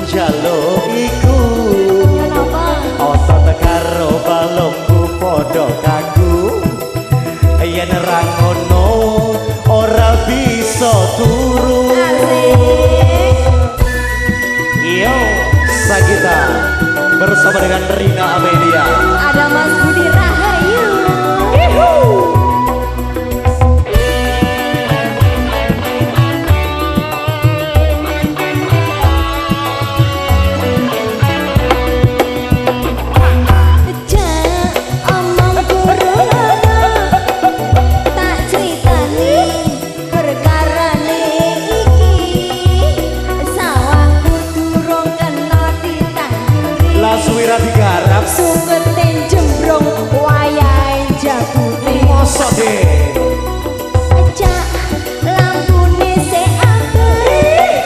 njaluk iku otot karo balungku padha kaku yen ra ngono ora bisa turu yo Sagita bersama dengan Rina Amelia ada Mas Budi Rahayu Suwira digarap sungketin jembrong wayahe jabute mosok deh ajak lampune sik apik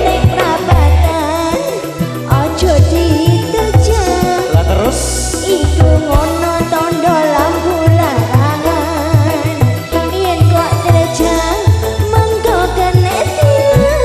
nek prabatan aja ditejak lah terus iku ngono tondo lampu larangan yen kok terjang mengko kene tilang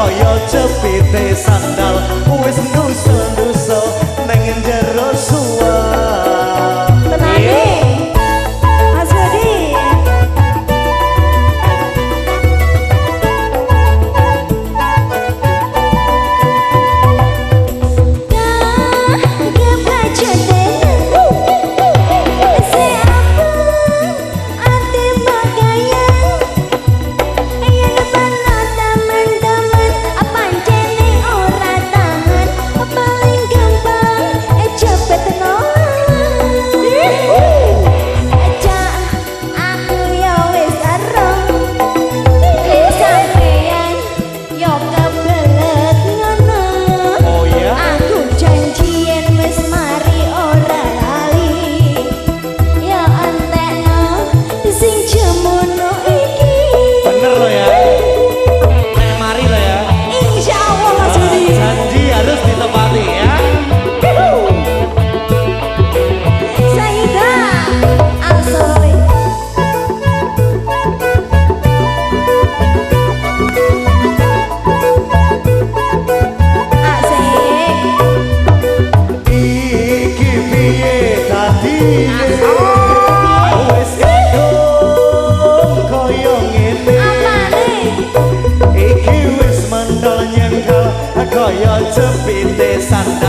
kaya cepite sandal wis nusa-nusa nang njero suwak tenane Mas Budi kaya cepite sandal